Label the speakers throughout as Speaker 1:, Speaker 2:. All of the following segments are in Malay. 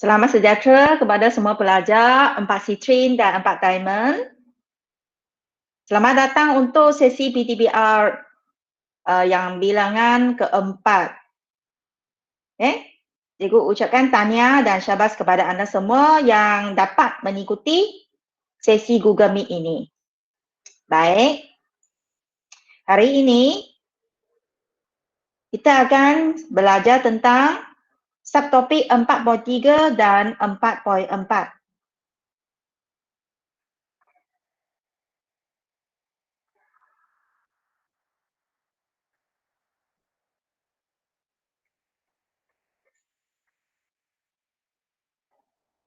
Speaker 1: Selamat sejahtera kepada semua pelajar 4 Citrin dan 4 Diamond. Selamat datang untuk sesi PTBR yang bilangan keempat. Cikgu ucapkan tahniah dan syabas kepada anda semua yang dapat mengikuti sesi Google Meet ini. Baik, hari ini kita akan belajar tentang subtopik 4.3 dan 4.4.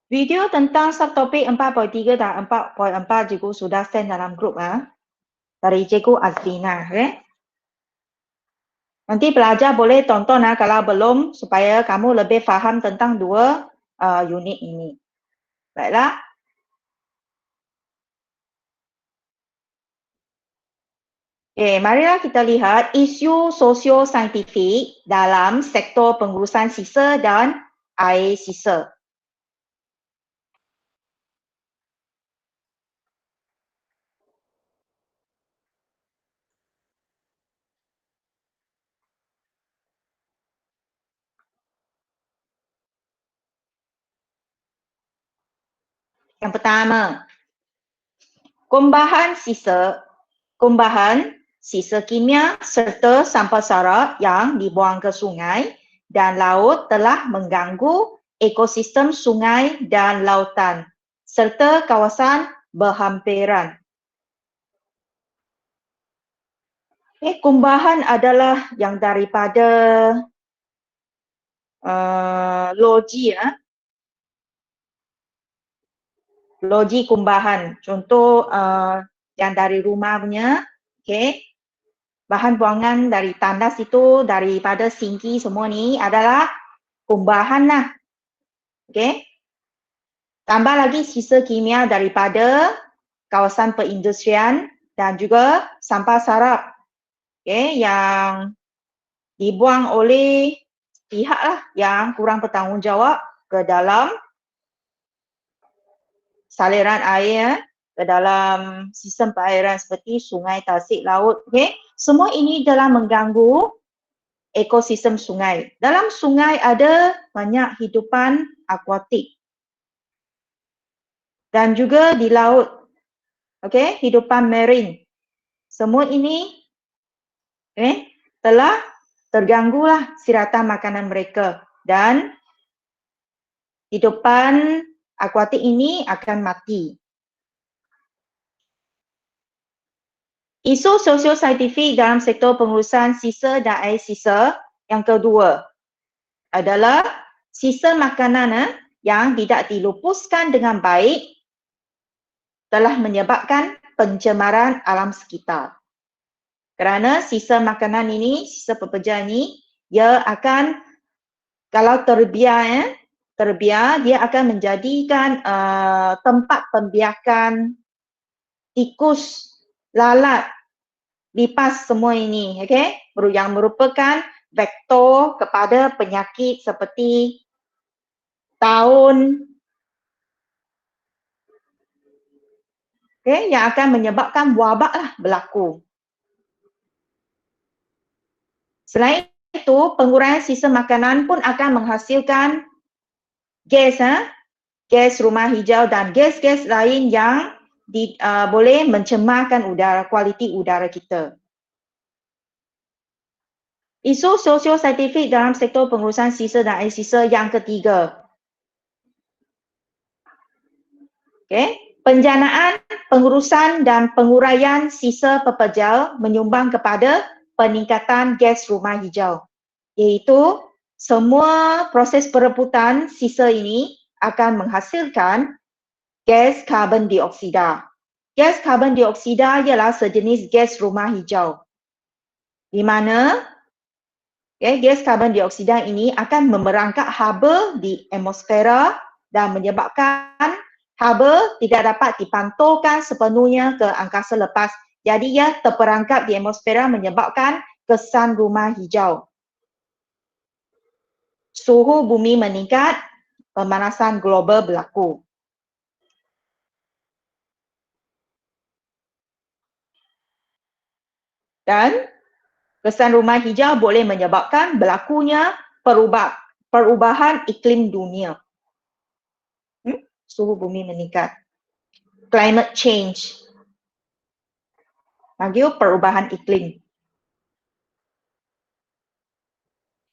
Speaker 1: Video tentang subtopik 4.3 dan 4.4 cikgu sudah send dalam grup dari cikgu Azlina. Nanti pelajar boleh tonton kalau belum supaya kamu lebih faham tentang dua unit ini. Baiklah. Marilah kita lihat isu sosio-saintifik dalam sektor pengurusan sisa dan air sisa. Yang pertama, kumbahan sisa kimia serta sampah sarak yang dibuang ke sungai dan laut telah mengganggu ekosistem sungai dan lautan serta kawasan berhampiran. Kumbahan adalah yang daripada loji loji kumbahan. Contoh yang dari rumah punya, bahan buangan dari tandas itu, daripada sinki semua ni adalah kumbahan lah. Tambah lagi sisa kimia daripada kawasan perindustrian dan juga sampah sarap yang dibuang oleh pihak yang kurang bertanggungjawab ke dalam saliran air, ke dalam sistem perairan seperti sungai, tasik, laut. Semua ini telah mengganggu ekosistem sungai. Dalam sungai ada banyak hidupan akuatik. Dan juga di laut, hidupan marine. Semua ini telah terganggulah siratan makanan mereka dan hidupan akuatik ini akan mati. Isu sosio-saintifik dalam sektor pengurusan sisa dan air sisa yang kedua adalah sisa makanan yang tidak dilupuskan dengan baik telah menyebabkan pencemaran alam sekitar. Kerana sisa makanan ini, sisa pekerja ini, dia akan, kalau terbiar, dia akan menjadikan tempat pembiakan tikus, lalat, lipas semua ini, yang merupakan vektor kepada penyakit seperti taun, yang akan menyebabkan wabak berlaku. Selain itu, pengurangan sisa makanan pun akan menghasilkan gas rumah hijau dan gas-gas lain yang boleh mencemarkan kualiti udara kita. Isu sosio-saintifik dalam sektor pengurusan sisa dan air sisa yang ketiga. Penjanaan, pengurusan dan penguraian sisa pepejal menyumbang kepada peningkatan gas rumah hijau, iaitu semua proses perebutan sisa ini akan menghasilkan gas karbon dioksida. Gas karbon dioksida ialah sejenis gas rumah hijau, di mana gas karbon dioksida ini akan memerangkap haba di atmosfera dan menyebabkan haba tidak dapat dipantulkan sepenuhnya ke angkasa lepas. Jadi ia terperangkap di atmosfera menyebabkan kesan rumah hijau. Suhu bumi meningkat, pemanasan global berlaku. Dan kesan rumah hijau boleh menyebabkan berlakunya perubahan iklim dunia. Suhu bumi meningkat. Climate change. Lagi perubahan iklim.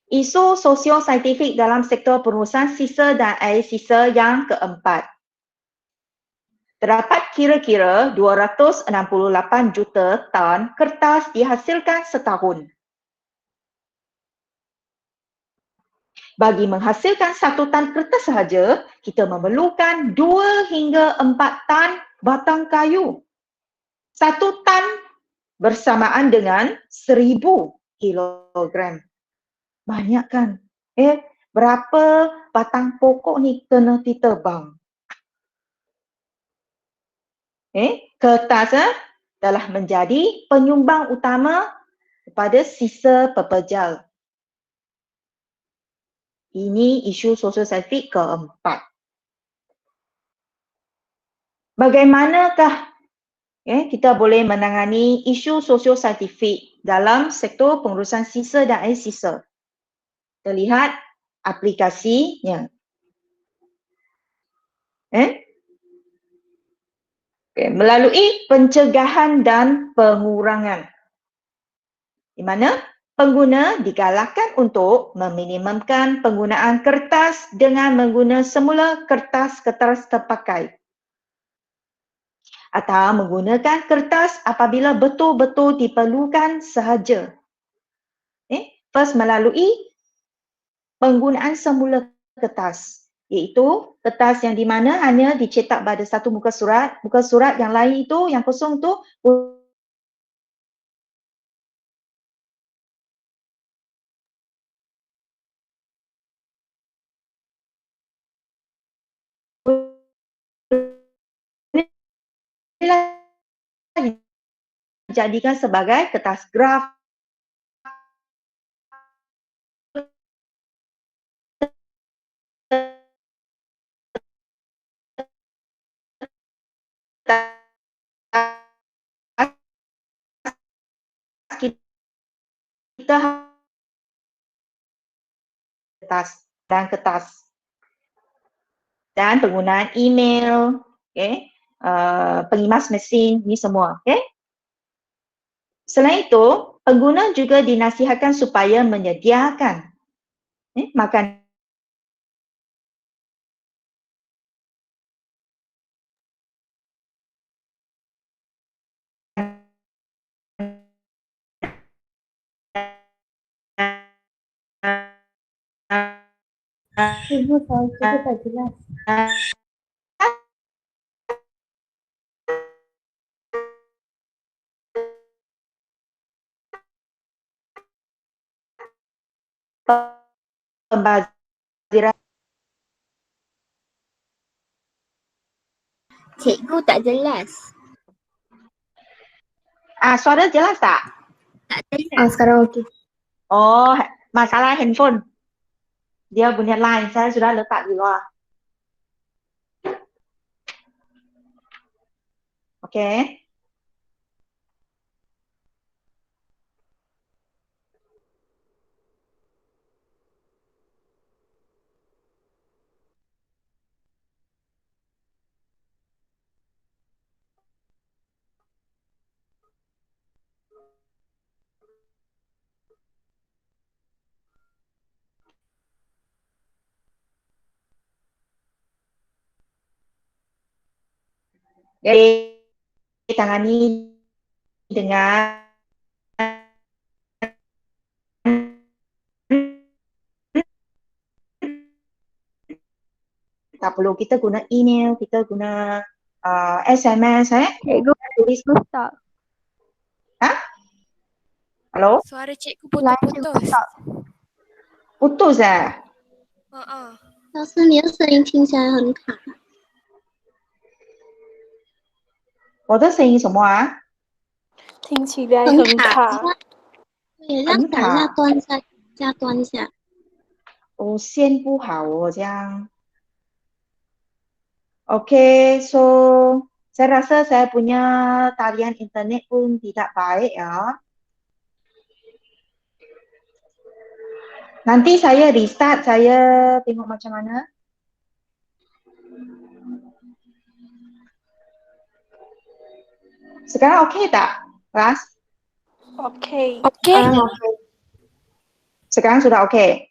Speaker 1: Isu sosio-saintifik dalam sektor pengurusan sisa dan air sisa yang keempat. Terdapat kira-kira 268 juta tan kertas dihasilkan setahun. Bagi menghasilkan 1 tan kertas sahaja, kita memerlukan 2 hingga 4 tan batang kayu. 1 tan bersamaan dengan 1000 kilogram. Banyak kan? Berapa batang pokok ni kena ditebang? Kertas telah menjadi penyumbang utama kepada sisa pepejal. Ini isu sosio-saintifik keempat. Bagaimanakah kita boleh menangani isu sosio-saintifik dalam sektor pengurusan sisa dan air sisa? Kita lihat aplikasinya. Melalui pencegahan dan pengurangan. Di mana pengguna digalakkan untuk meminimumkan penggunaan kertas dengan menggunakan semula kertas terpakai. Atau menggunakan kertas apabila betul-betul diperlukan sahaja. First melalui penggunaan semula kertas, iaitu kertas yang di mana hanya dicetak pada satu muka surat yang lain itu, yang kosong tu dijadikan sebagai kertas graf kita kertas dan penggunaan email, pengimas mesin, ni semua. Selain itu, pengguna juga dinasihatkan supaya menyediakan makanan
Speaker 2: Ibu, soal itu tak jelas.
Speaker 1: pembaziran.
Speaker 2: Cikgu tak jelas.
Speaker 1: Suara jelas tak?
Speaker 2: Tak jelas. Sekarang okey.
Speaker 1: Oh, masalah handphone. Dia punya line, saya sudah letak di luar. Okey. Jadi, tangani dengan tak perlu kita guna email, kita guna SMS.
Speaker 2: Cikgu
Speaker 1: Tulis.
Speaker 2: tak.
Speaker 1: Halo?
Speaker 3: Suara cikgu putus-putus.
Speaker 1: Putus
Speaker 2: 老师，你的声音听起来很卡。
Speaker 1: 我的声音什么啊？
Speaker 3: 听起来很卡。
Speaker 2: 对，这样打一下，断一下，加断一下。
Speaker 1: 线不好哦，这样。Okay, so saya rasa saya punya talian internet pun tidak baik ya. Nanti saya restart, saya tengok macam mana. Sekarang okey tak, Ras?
Speaker 3: Okay.
Speaker 2: Okey.
Speaker 1: Sekarang sudah okey.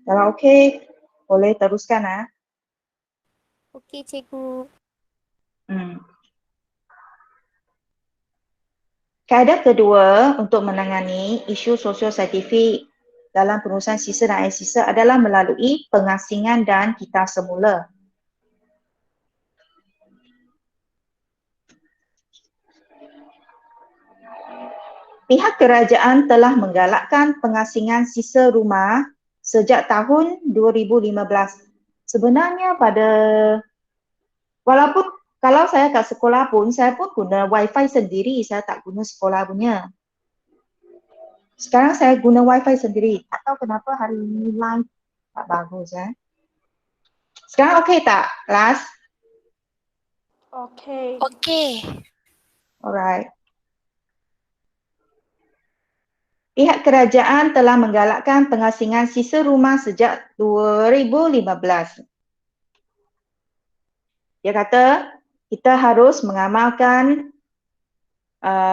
Speaker 1: Kalau okey, boleh teruskan ah.
Speaker 2: Okey, cikgu.
Speaker 1: Kaedah kedua untuk menangani isu sosial saintifik dalam penulisan sisa dan akhir sisa adalah melalui pengasingan dan kitab semula. Pihak kerajaan telah menggalakkan pengasingan sisa rumah sejak tahun 2015. Sebenarnya walaupun kalau saya kat sekolah pun, saya pun guna wifi sendiri, saya tak guna sekolah punya. Sekarang saya guna wifi sendiri. Tak tahu kenapa hari ini line tak bagus. Sekarang okey tak, Ras?
Speaker 3: Okay.
Speaker 2: Okey.
Speaker 1: Alright. Pihak kerajaan telah menggalakkan pengasingan sisa rumah sejak 2015. Dia kata, kita harus mengamalkan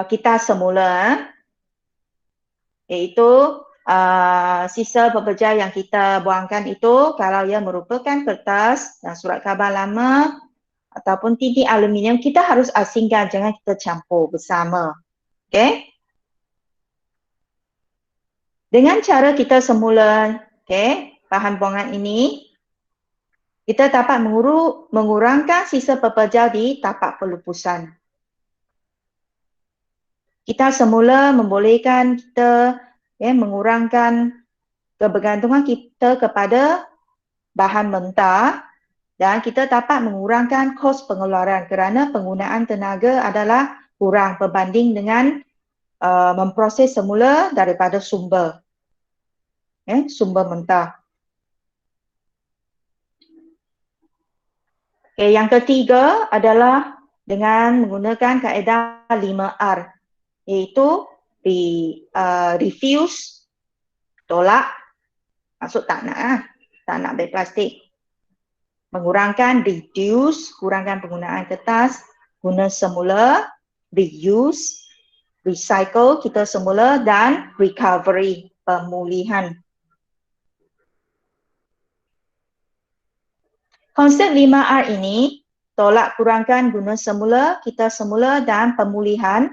Speaker 1: kitab semula, iaitu sisa pekerja yang kita buangkan itu, kalau ia merupakan kertas dan surat khabar lama ataupun tintin aluminium, kita harus asingkan, jangan kita campur bersama. Okay? Dengan cara kita semula, okay, bahan buangan ini, kita dapat mengurangkan sisa pekerja di tapak pelupusan. Kita semula membolehkan kita mengurangkan kebergantungan kita kepada bahan mentah dan kita dapat mengurangkan kos pengeluaran kerana penggunaan tenaga adalah kurang berbanding dengan memproses semula daripada sumber mentah. Okay, yang ketiga adalah dengan menggunakan kaedah 5R, iaitu refuse, tolak, maksud tak nak beg plastik. Mengurangkan reduce, kurangkan penggunaan kertas, guna semula, reuse, recycle kita semula dan recovery, pemulihan. Konsep 5R ini, tolak, kurangkan, guna semula, kita semula dan pemulihan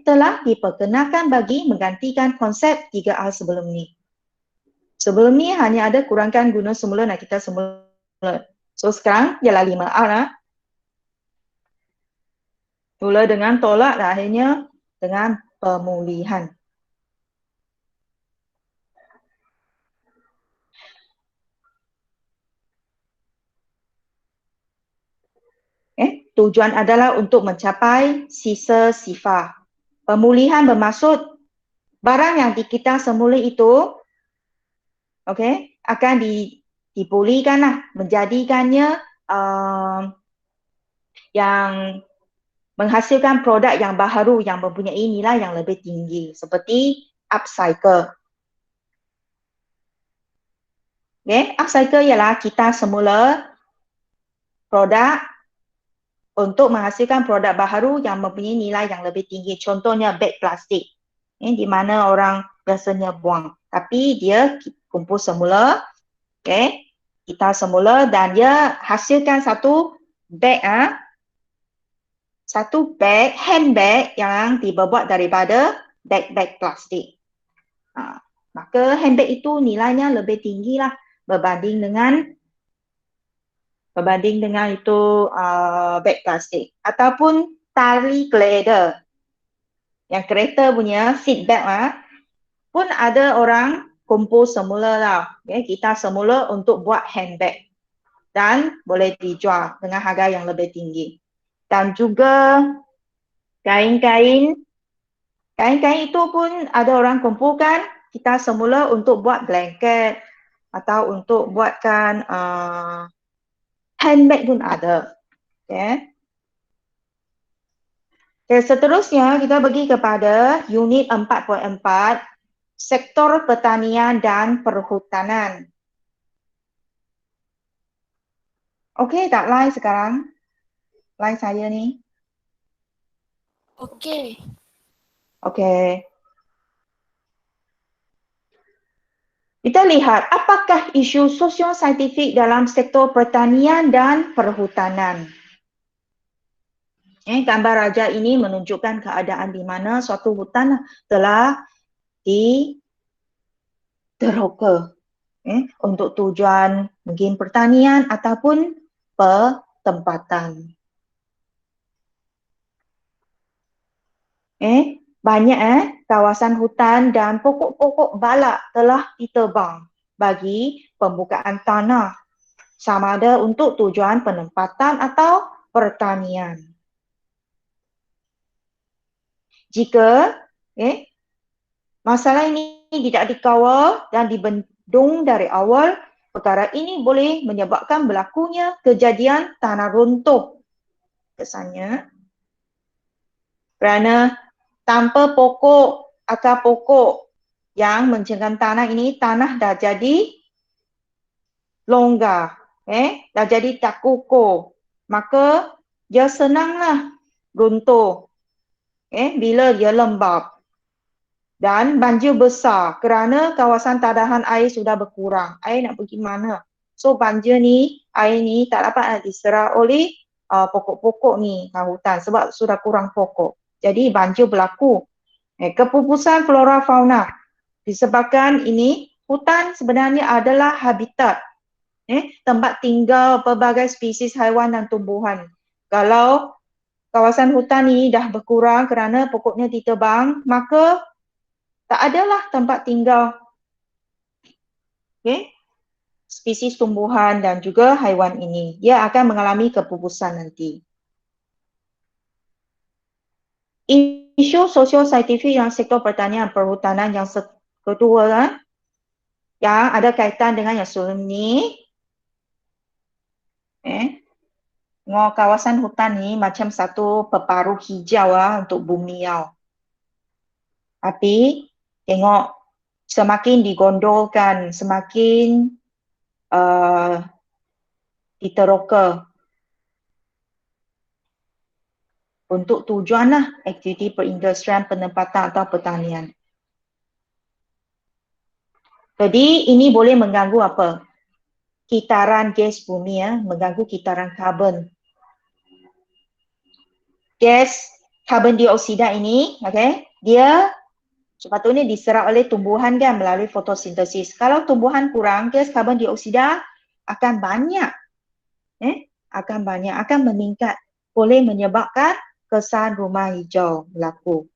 Speaker 1: telah diperkenalkan bagi menggantikan konsep 3R sebelum ni. Sebelum ni hanya ada kurangkan, guna semula dan kita semula. So sekarang ialah 5R. Mula dengan tolak dan akhirnya dengan pemulihan. Tujuan adalah untuk mencapai sisa sifar. Pemulihan bermaksud barang yang kita semula itu akan dipulihkanlah, menjadikannya yang menghasilkan produk yang baharu yang mempunyai nilai yang lebih tinggi seperti upcycle. Upcycle ialah kita semula produk untuk menghasilkan produk baharu yang mempunyai nilai yang lebih tinggi. Contohnya beg plastik, di mana orang biasanya buang. Tapi dia kumpul semula, kita semula dan dia hasilkan satu beg, handbag yang dibuat daripada beg-beg plastik. Maka handbag itu nilainya lebih tinggi lah berbanding dengan itu beg plastik. Ataupun tali glider, yang kereta punya seat belt pun ada orang kumpul semula lah. Kita semula untuk buat handbag. dan boleh dijual dengan harga yang lebih tinggi. Dan juga kain-kain itu pun ada orang kumpulkan. Kita semula untuk buat blanket atau untuk buatkan handbag pun ada. Okay. Okay, seterusnya kita pergi kepada unit 4.4, sektor pertanian dan perhutanan. Okey tak line sekarang? Line saya ni.
Speaker 2: Okey.
Speaker 1: Okey. Kita lihat apakah isu sosio-saintifik dalam sektor pertanian dan perhutanan. Gambar raja ini menunjukkan keadaan di mana suatu hutan telah diteroka untuk tujuan mungkin pertanian ataupun pertempatan. Banyak kawasan hutan dan pokok-pokok balak telah ditebang bagi pembukaan tanah sama ada untuk tujuan penempatan atau pertanian. Jika masalah ini tidak dikawal dan dibendung dari awal, perkara ini boleh menyebabkan berlakunya kejadian tanah runtuh. Kesannya, kerana tanpa pokok, akar pokok yang mencengkam tanah ini, tanah dah jadi longgar, dah jadi tak kukuh. Maka dia senanglah runtuh bila dia lembab. Dan banjir besar kerana kawasan tadahan air sudah berkurang. Air nak pergi mana? So banjir ni, air ni tak dapat diserap oleh pokok-pokok ni hutan sebab sudah kurang pokok. Jadi banjir berlaku. Kepupusan flora fauna. Disebabkan ini, hutan sebenarnya adalah habitat. Tempat tinggal pelbagai spesies haiwan dan tumbuhan. Kalau kawasan hutan ini dah berkurang kerana pokoknya ditebang, maka tak adalah tempat tinggal spesies tumbuhan dan juga haiwan ini. Dia akan mengalami kepupusan nanti. Isu sosio-saintifik yang sektor pertanian perhutanan yang kedua yang ada kaitan dengan yang sebelum ni. Kawasan hutan ni macam satu peparuh hijau untuk bumi tau. Tapi tengok semakin digondolkan, semakin diteroka untuk tujuan aktiviti perindustrian, penempatan atau pertanian. Jadi ini boleh mengganggu apa? Kitaran gas bumi, mengganggu kitaran karbon. Gas karbon dioksida ini, dia sepatutnya diserap oleh tumbuhan kan melalui fotosintesis. Kalau tumbuhan kurang, gas karbon dioksida akan banyak. Akan meningkat. Boleh menyebabkan kesan rumah hijau berlaku.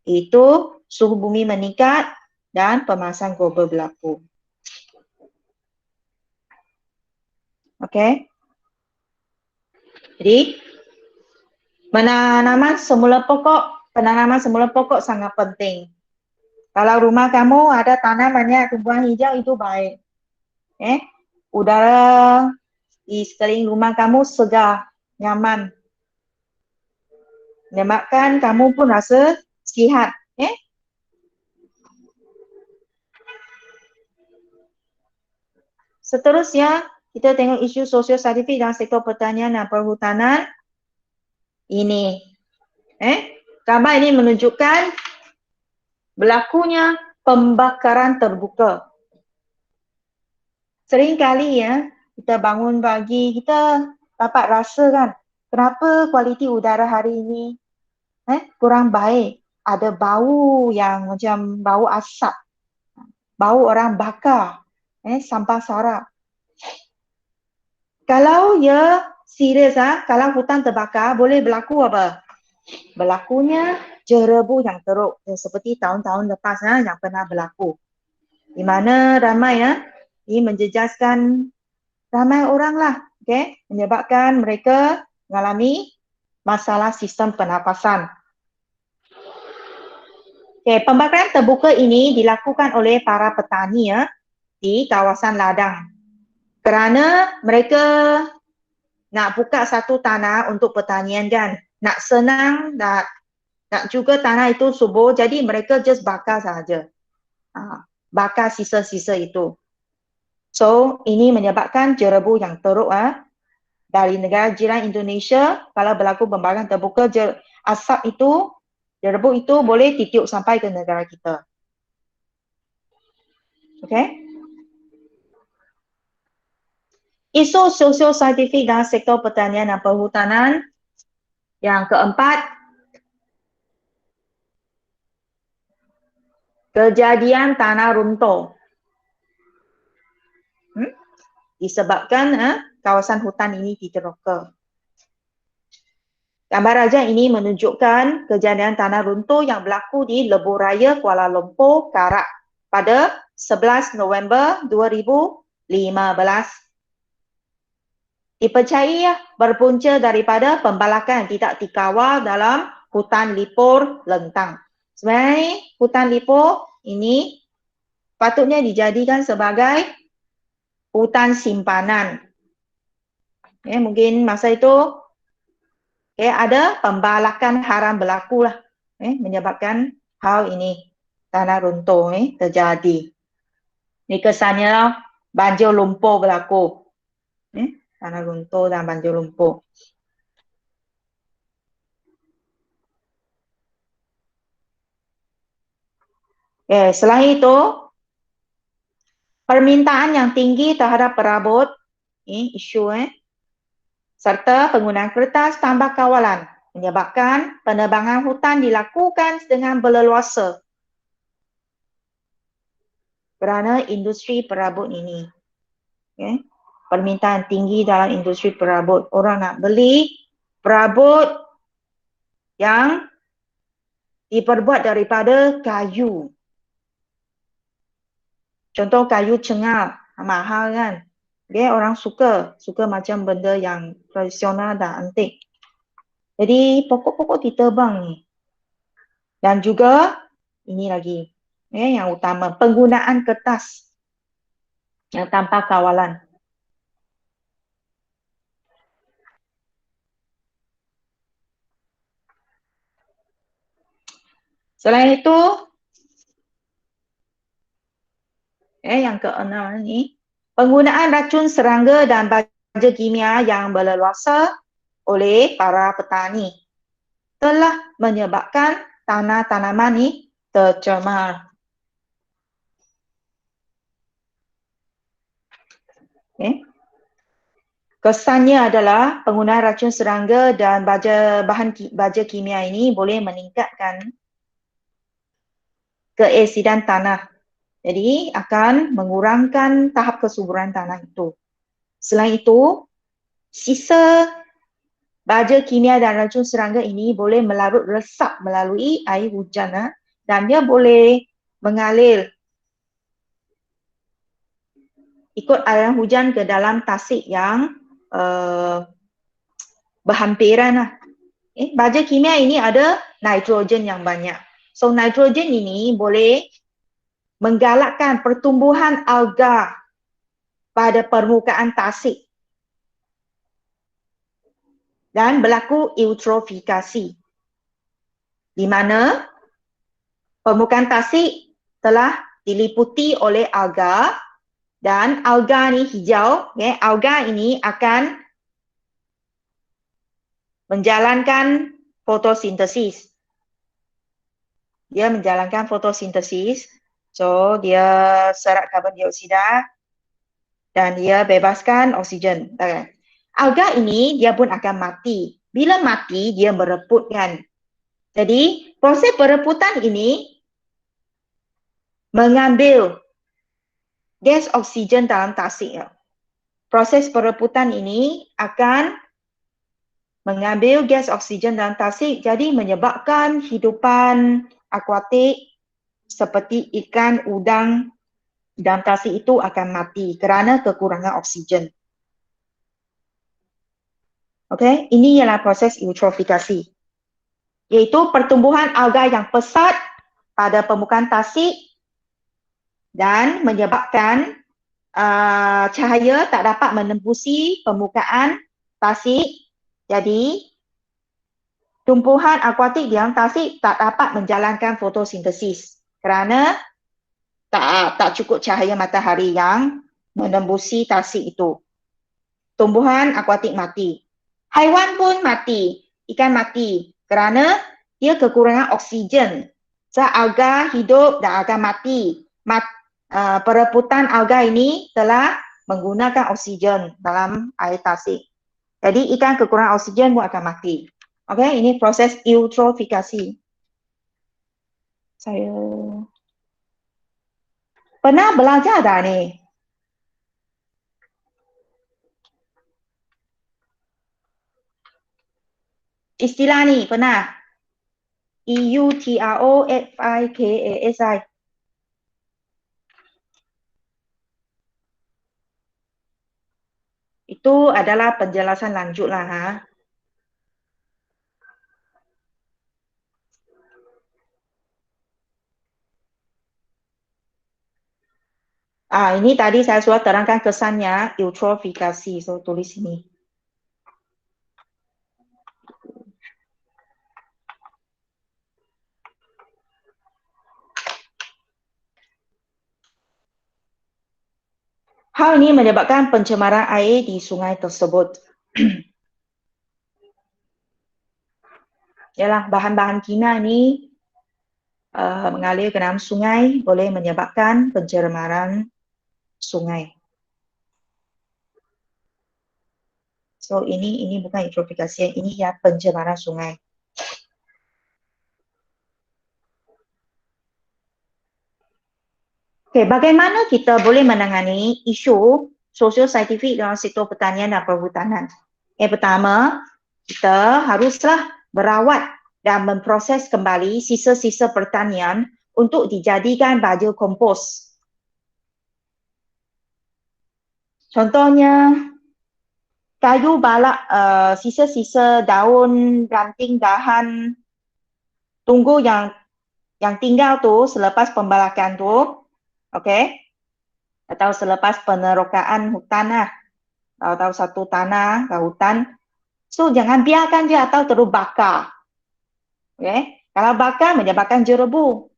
Speaker 1: Itu suhu bumi meningkat dan pemanasan global berlaku. Okey. Jadi penanaman semula pokok sangat penting. Kalau rumah kamu ada tanamannya tumbuhan hijau itu baik. Udara di sekeliling rumah kamu segar, nyaman. Menyebabkan kamu pun rasa sihat. Seterusnya, kita tengok isu sosio-saintifik dalam sektor pertanian dan perhutanan. Ini. Gambar ini menunjukkan berlakunya pembakaran terbuka. Seringkali kita bangun pagi, kita dapat rasa kan, kenapa kualiti udara hari ini kurang baik. Ada bau yang macam bau asap. Bau orang bakar. Sampah sarap. Kalau ya serius, kalau hutan terbakar, boleh berlaku apa? Berlakunya jerebu yang teruk. Seperti tahun-tahun lepas yang pernah berlaku. Di mana ramai ini menjejaskan ramai orang lah, okay, menyebabkan mereka mengalami masalah sistem pernafasan. Okay, pembakaran terbuka ini dilakukan oleh para petani ya, di kawasan ladang. Kerana mereka nak buka satu tanah untuk pertanian kan, nak senang, nak juga tanah itu subur, jadi mereka just bakar saja. Bakar sisa-sisa itu. So, ini menyebabkan jerebu yang teruk dari negara jiran Indonesia. Kalau berlaku pembakaran terbuka, asap itu, jerebu itu boleh titiup sampai ke negara kita. Okay? Isu sosio-saintifik dalam sektor pertanian dan perhutanan. Yang keempat, kejadian tanah runtuh. Disebabkan kawasan hutan ini diteroka. Gambar rajah ini menunjukkan kejadian tanah runtuh yang berlaku di Lebuh Raya, Kuala Lumpur, Karak pada 11 November 2015. Dipercayai berpunca daripada pembalakan yang tidak dikawal dalam hutan lipur Lentang. Sebenarnya hutan lipur ini patutnya dijadikan sebagai hutan simpanan. Mungkin masa itu ada pembalakan haram berlaku lah, menyebabkan hal ini tanah runtuh terjadi. Ini kesannya banjir lumpur berlaku, tanah runtuh dan banjir lumpur. Selain itu, permintaan yang tinggi terhadap perabot, isu serta penggunaan kertas tambah kawalan menyebabkan penebangan hutan dilakukan dengan berleluasa kerana industri perabot ini. Permintaan tinggi dalam industri perabot. Orang nak beli perabot yang diperbuat daripada kayu. Contoh kayu cengal, mahal kan? Orang suka macam benda yang tradisional dan antik. Jadi pokok-pokok ditebang ni. Dan juga ini lagi yang utama, penggunaan kertas yang tanpa kawalan. Selain itu, yang keenam ni, penggunaan racun serangga dan baja kimia yang berleluasa oleh para petani telah menyebabkan tanah-tanaman ni tercemar. Kesannya adalah penggunaan racun serangga dan baja kimia ini boleh meningkatkan keasidan tanah. Jadi akan mengurangkan tahap kesuburan tanah itu. Selain itu, sisa baja kimia dan racun serangga ini boleh melarut resap melalui air hujan dan dia boleh mengalir ikut aliran hujan ke dalam tasik yang berhampiran. Baja kimia ini ada nitrogen yang banyak. So nitrogen ini boleh menggalakkan pertumbuhan alga pada permukaan tasik dan berlaku eutrofikasi, di mana permukaan tasik telah diliputi oleh alga dan alga ni hijau. Alga ini akan menjalankan fotosintesis. Dia menjalankan fotosintesis. So, dia serap karbon dioksida dan dia bebaskan oksigen. Alga ini dia pun akan mati. Bila mati, dia bereputkan. Jadi, proses pereputan ini mengambil gas oksigen dalam tasik. Proses pereputan ini akan mengambil gas oksigen dalam tasik, jadi menyebabkan hidupan akuatik seperti ikan, udang dalam tasik itu akan mati kerana kekurangan oksigen. Okey, ini ialah proses eutrofikasi, iaitu pertumbuhan alga yang pesat pada permukaan tasik dan menyebabkan cahaya tak dapat menembusi permukaan tasik. Jadi, tumbuhan akuatik di dalam tasik tak dapat menjalankan fotosintesis kerana tak cukup cahaya matahari yang menembusi tasik itu. Tumbuhan akuatik mati. Haiwan pun mati, ikan mati kerana dia kekurangan oksigen. Alga hidup dan alga mati. Perebutan alga ini telah menggunakan oksigen dalam air tasik. Jadi ikan kekurangan oksigen pun akan mati. Okey, ini proses eutrofikasi. Saya pernah belajar dah ni. Istilah ni pernah. eutrofikasi. Itu adalah penjelasan lanjut lah ha. Ini tadi saya sudah terangkan kesannya eutrofikasi. So tulis sini. Hal ini menyebabkan pencemaran air di sungai tersebut. Yalah, bahan-bahan kimia ini mengalir ke dalam sungai boleh menyebabkan pencemaran sungai. So ini bukan eutrofikasi, ini ya pencemaran sungai. Okey, bagaimana kita boleh menangani isu sosial saintifik dalam sektor pertanian dan perhutanan? Yang pertama, kita haruslah merawat dan memproses kembali sisa-sisa pertanian untuk dijadikan baja kompos. Contohnya, kayu balak, sisa-sisa daun, ranting, dahan, tunggu yang tinggal tu selepas pembalakan tu, okey, atau selepas penerokaan hutan lah, atau satu tanah ke hutan. So jangan biarkan dia atau terus bakar. Okay? Kalau bakar menyebabkan jerebu.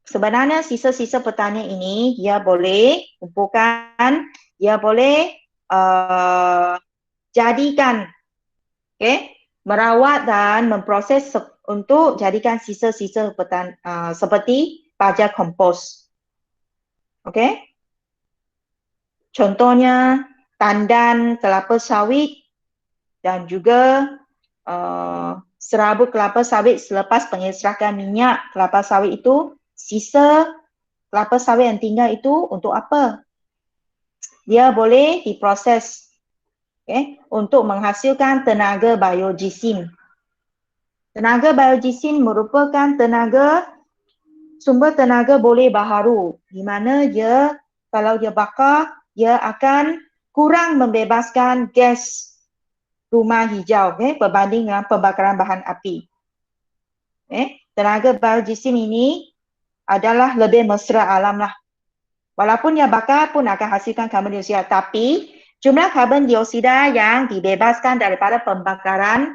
Speaker 1: Sebenarnya sisa-sisa pertanian ini dia boleh kumpulkan, dia boleh jadikan, okay? Merawat dan memproses untuk jadikan sisa-sisa seperti baja kompos. Okay? Contohnya tandan kelapa sawit dan juga serabut kelapa sawit selepas pengesrakan minyak kelapa sawit itu, sisa kelapa sawit yang tinggal itu untuk apa? Dia boleh diproses, okay, untuk menghasilkan tenaga biogesin. Tenaga biogesin merupakan sumber tenaga boleh baharu, di mana dia kalau dia bakar, dia akan kurang membebaskan gas rumah hijau, berbanding dengan pembakaran bahan api. Tenaga biogesin ini adalah lebih mesra alam lah. Walaupun yang bakar pun akan hasilkan karbon dioksida, tapi jumlah karbon dioksida yang dibebaskan daripada pembakaran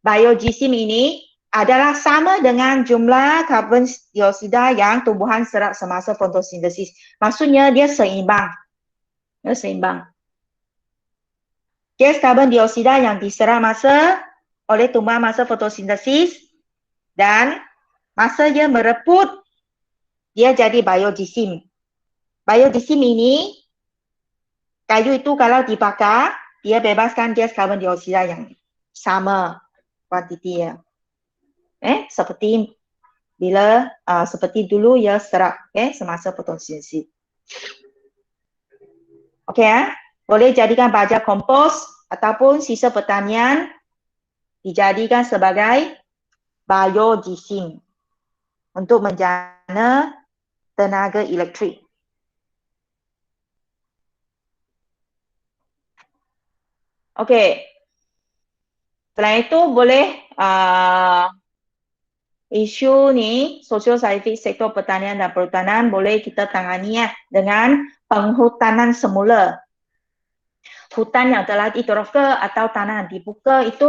Speaker 1: biogesin ini adalah sama dengan jumlah karbon dioksida yang tumbuhan serap semasa fotosintesis. Maksudnya dia seimbang. Dia seimbang. Gas karbon dioksida yang diserap oleh tumbuhan masa fotosintesis dan masa dia mereput, dia jadi biogesin. Biogesin ini, kayu itu kalau dibakar, dia bebaskan gas karbon dioksida yang sama kuantiti ya. Seperti seperti dulu ya serap semasa fotosintesis. Okey ya. Boleh jadikan baja kompos ataupun sisa pertanian dijadikan sebagai biogesin untuk menjana tenaga elektrik. Okey, Selain itu boleh isu ni sosial saintifik sektor pertanian dan perhutanan boleh kita tangani dengan penghutanan semula. Hutan yang telah diterofka atau tanah dibuka itu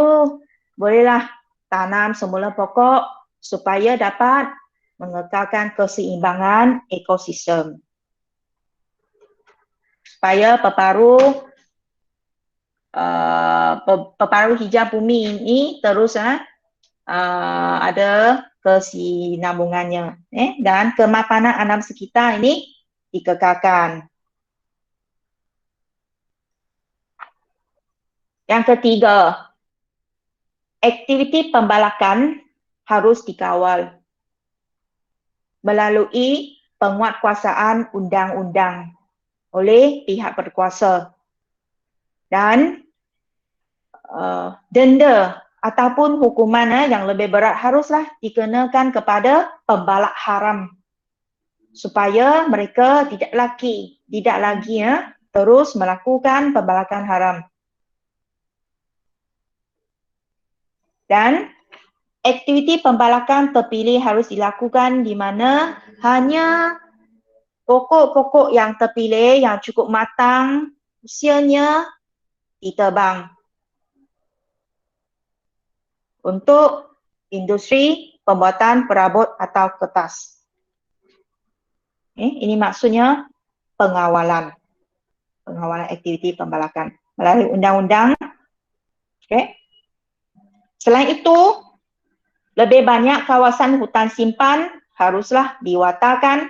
Speaker 1: bolehlah tanam semula pokok supaya dapat mengekalkan keseimbangan ekosistem. Supaya peparuh hijau bumi ini terus ada kesinambungannya dan kemapanan alam sekitar ini dikekalkan. Yang ketiga, aktiviti pembalakan harus dikawal melalui penguatkuasaan undang-undang oleh pihak berkuasa dan denda ataupun hukuman yang lebih berat haruslah dikenakan kepada pembalak haram supaya mereka tidak lagi terus melakukan pembalakan haram. Dan aktiviti pembalakan terpilih harus dilakukan di mana hanya pokok-pokok yang terpilih yang cukup matang usianya ditebang untuk industri pembuatan perabot atau kertas. Ini maksudnya pengawalan aktiviti pembalakan melalui undang-undang. Selain itu, lebih banyak kawasan hutan simpan haruslah diwatakan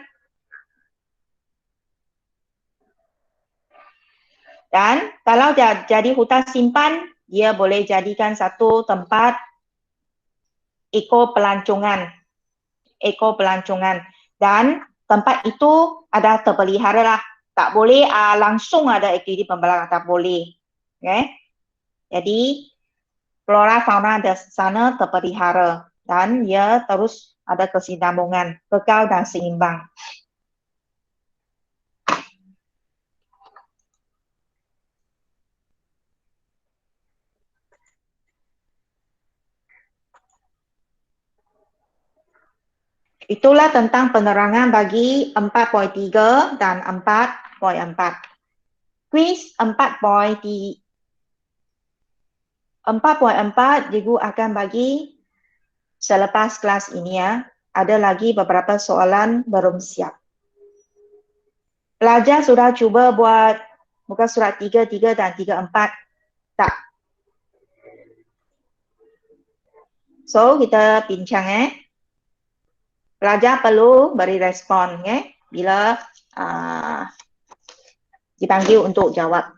Speaker 1: dan kalau jadi hutan simpan, dia boleh jadikan satu tempat ekopelancongan dan tempat itu ada terpelihara lah. Tak boleh langsung ada aktiviti pembalakan, tak boleh. Jadi flora fauna di sana terpelihara dan ia terus ada kesinambungan, kekal dan seimbang. Itulah tentang penerangan bagi 4.3 dan 4.4. Kuis 4.4 cikgu akan bagi selepas kelas ini Ada lagi beberapa soalan belum siap. Pelajar sudah cuba buat muka surat 3.3 dan 3.4. Tak. So, kita bincang Pelajar perlu beri respon bila dipanggil untuk jawab.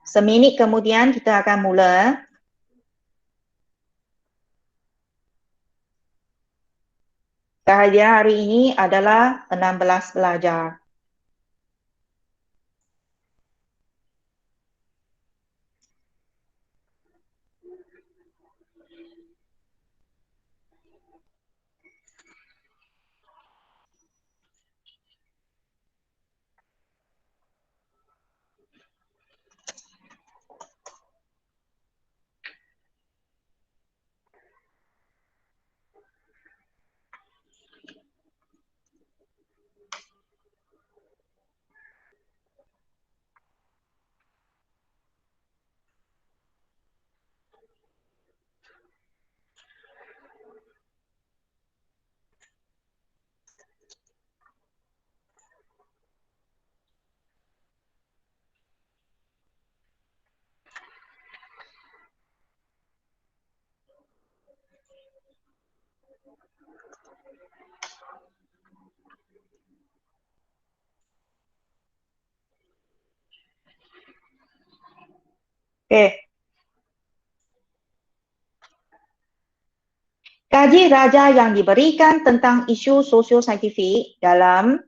Speaker 1: Seminit kemudian kita akan mula. Kehadiran hari ini adalah 16 pelajar. Kaji raja yang diberikan tentang isu sosio-saintifik dalam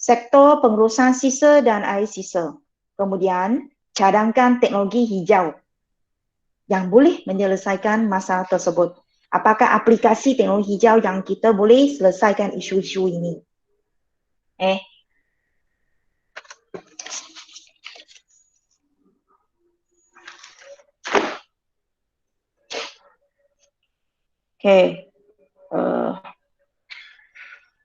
Speaker 1: sektor pengurusan sisa dan air sisa. Kemudian, cadangkan teknologi hijau yang boleh menyelesaikan masalah tersebut. apakah aplikasi teknologi hijau yang kita boleh selesaikan isu-isu ini. Okay.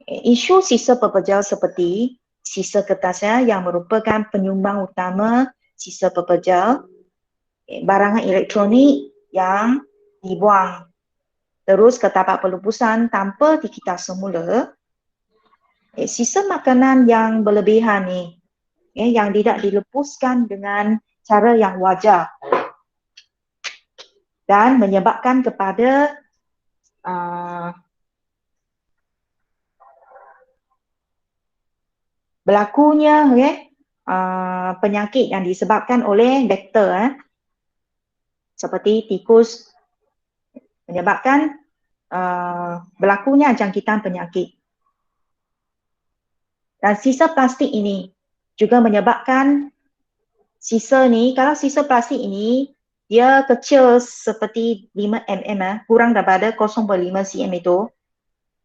Speaker 1: Isu sisa pepejal seperti sisa kertasnya yang merupakan penyumbang utama sisa pepejal, barangan elektronik yang dibuang terus ke tapak pelupusan tanpa dikita semula, sisa makanan yang berlebihan ni, yang tidak dilepuskan dengan cara yang wajar dan menyebabkan kepada berlakunya penyakit yang disebabkan oleh vektor seperti tikus, menyebabkan berlakunya jangkitan penyakit. Dan sisa plastik ini juga menyebabkan kalau sisa plastik ini dia kecil seperti 5 mm, kurang daripada 0.5 cm itu,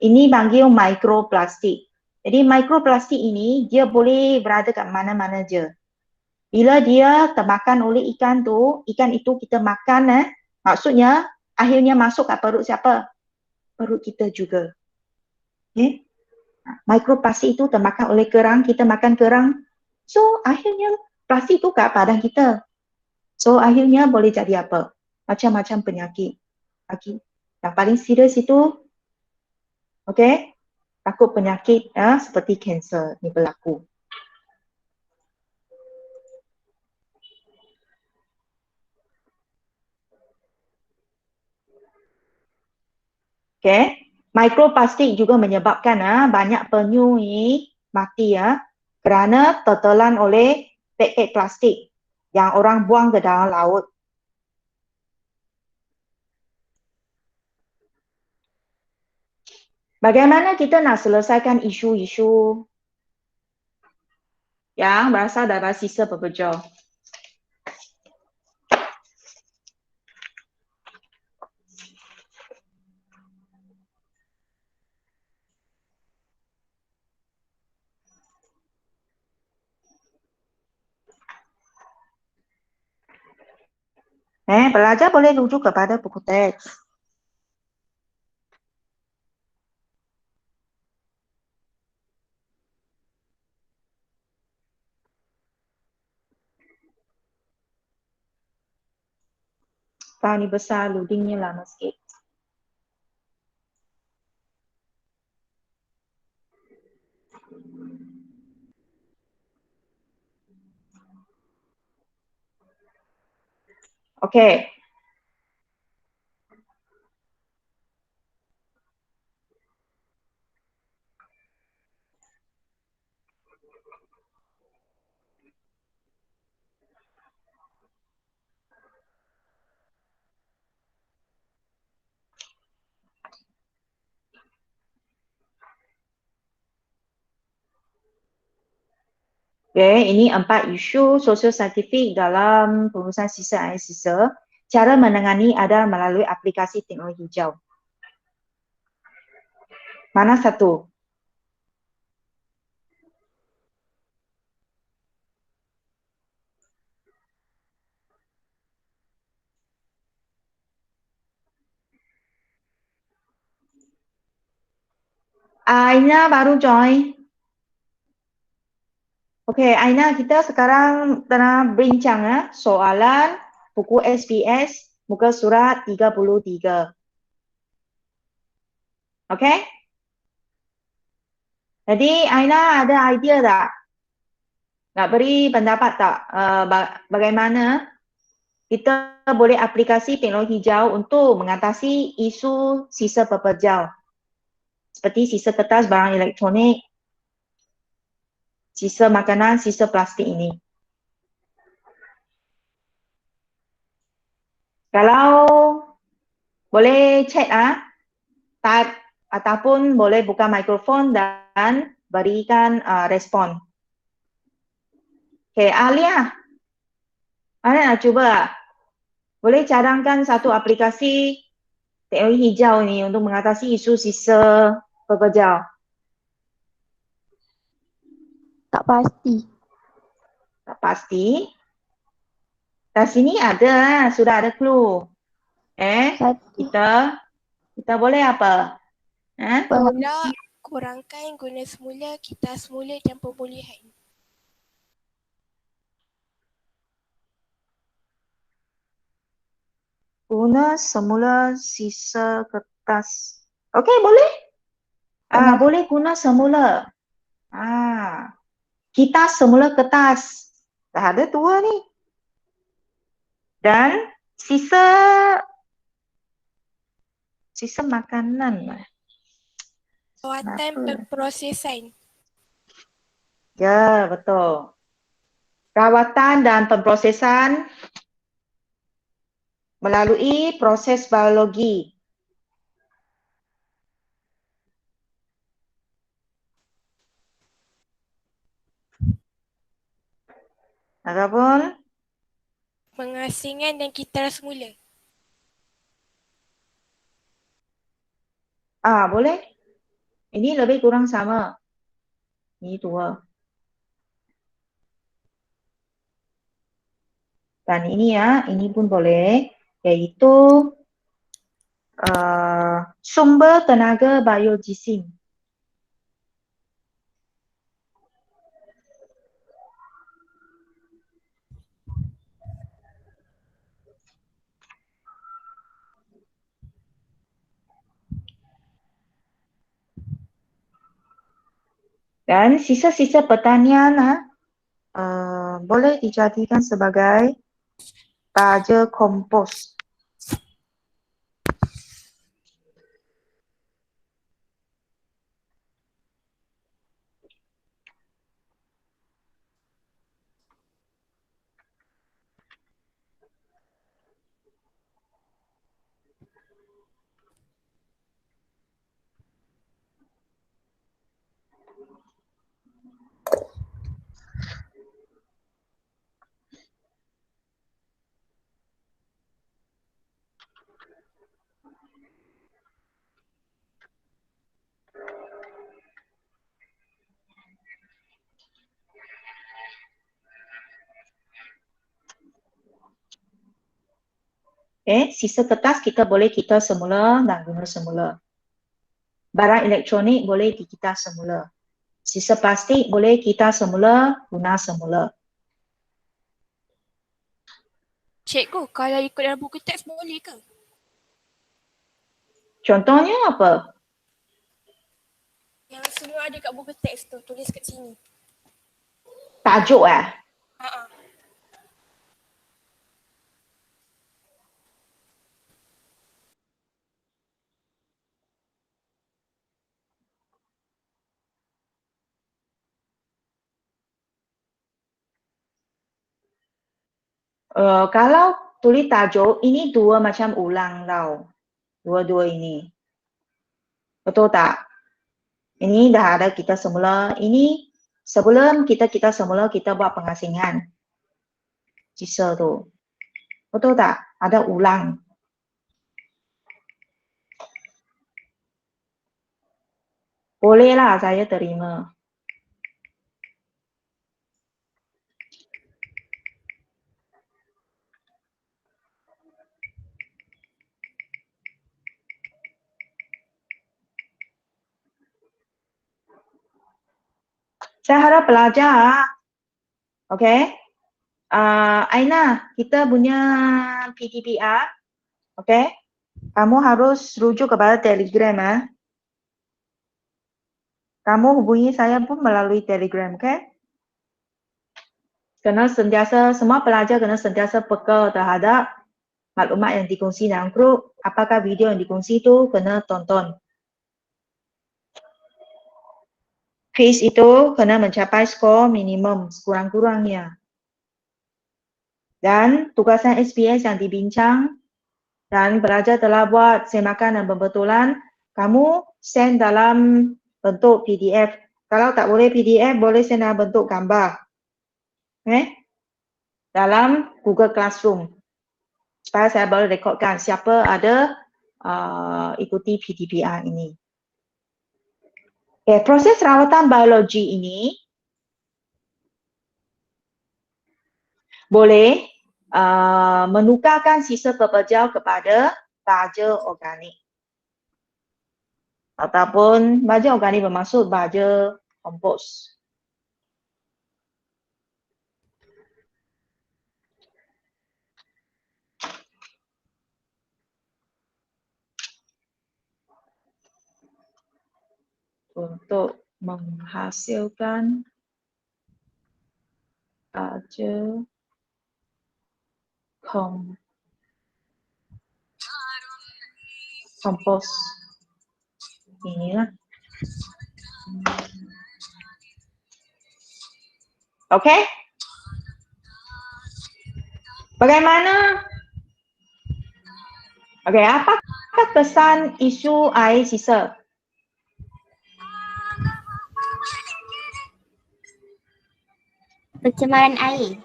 Speaker 1: ini panggil mikroplastik. Jadi mikroplastik ini dia boleh berada kat mana-mana je. Bila dia termakan oleh ikan tu, ikan itu kita makan, maksudnya akhirnya masuk kat perut siapa? Perut kita juga. Okay? Mikroplastik itu termakan oleh kerang, kita makan kerang. So akhirnya plastik itu kat badan kita. So akhirnya boleh jadi apa? Macam-macam penyakit. Okay. Yang paling serius itu, okay, takut penyakit seperti kanser ni berlaku. Okay. Mikroplastik juga menyebabkan banyak penyu ni mati kerana tertelan oleh paket plastik yang orang buang ke dalam laut. Bagaimana kita nak selesaikan isu-isu yang berasal dari sisa pepejal? Pelajar boleh rujuk kepada buku teks. Tahun ni besar, loadingnya lama sikit. Okay. Okay, ini 4 isu sosial saintifik dalam pengurusan sisa air sisa. Cara menangani adalah melalui aplikasi teknologi hijau. Mana satu? Aina baru join. Okay, Aina, kita sekarang tengah bincang soalan buku SPS muka surat 33. Okay? Jadi Aina ada idea tak? Nak beri pendapat tak? Bagaimana kita boleh aplikasi teknologi hijau untuk mengatasi isu sisa pepejal? Seperti sisa kertas, barang elektronik, sisa makanan, sisa plastik ini. Kalau boleh chat type ataupun boleh buka mikrofon dan berikan respon. Okay, Alia. Alia nak cuba tak? Boleh cadangkan satu aplikasi teknologi hijau ni untuk mengatasi isu sisa pepejal?
Speaker 2: Tak pasti.
Speaker 1: Tak pasti. Dah sini ada, sudah ada clue.
Speaker 2: Satu.
Speaker 1: Kita boleh apa?
Speaker 3: Pula kurangkan guna semula, kita semula dan pemulihan.
Speaker 1: Guna semula sisa kertas. Okey, boleh? Boleh guna semula. Kita semula kertas. Dah ada 2 ni. Dan sisa makanan.
Speaker 3: Rawatan pemprosesan.
Speaker 1: Ya, betul. Rawatan dan pemprosesan melalui proses biologi. Ataupun
Speaker 3: Pengasingan dan kitara semula.
Speaker 1: boleh. Ini lebih kurang sama. Ini 2. Dan ini ini pun boleh, iaitu sumber tenaga biojisim. Dan sisa-sisa pertanian boleh dijadikan sebagai baja kompos. Sisa kertas kita semula dan guna semula. Barang elektronik boleh kita semula. Sisa plastik boleh kita semula, guna semula.
Speaker 3: Cikgu, kalau ikut dalam buku teks boleh ke?
Speaker 1: Contohnya apa?
Speaker 3: Yang semua ada kat buku teks tu, tulis kat sini.
Speaker 1: Tajuk kalau tulis tajuk, ini 2 macam ulang tau. Dua-dua ini. Betul tak? Ini dah ada kita semula. Ini sebelum kita semula kita buat pengasingan. Sisa tu. Betul tak? Ada ulang. Bolehlah saya terima. Saya harap pelajar. Okay? Aina, kita punya PDPR. Okay? Kamu harus rujuk kepada Telegram. Kamu hubungi saya pun melalui Telegram, okay? Semua pelajar kena sentiasa peka terhadap maklumat yang dikongsi dalam grup. Apakah video yang dikongsi itu kena tonton. Quiz itu kena mencapai skor minimum sekurang-kurangnya. Dan tugasan SPS yang dibincang dan pelajar telah buat semakan dan pembetulan, kamu send dalam bentuk PDF. Kalau tak boleh PDF, boleh send dalam bentuk gambar. Dalam Google Classroom. Supaya saya boleh rekodkan siapa ada ikuti PDPR ini. Okay, proses rawatan biologi ini boleh menukarkan sisa pepejal kepada baja organik. Ataupun baja organik bermaksud baja kompos. Untuk menghasilkan baja kompos inilah. Okey? Bagaimana? Okey, apakah kesan isu air sisa?
Speaker 2: Pencemaran air.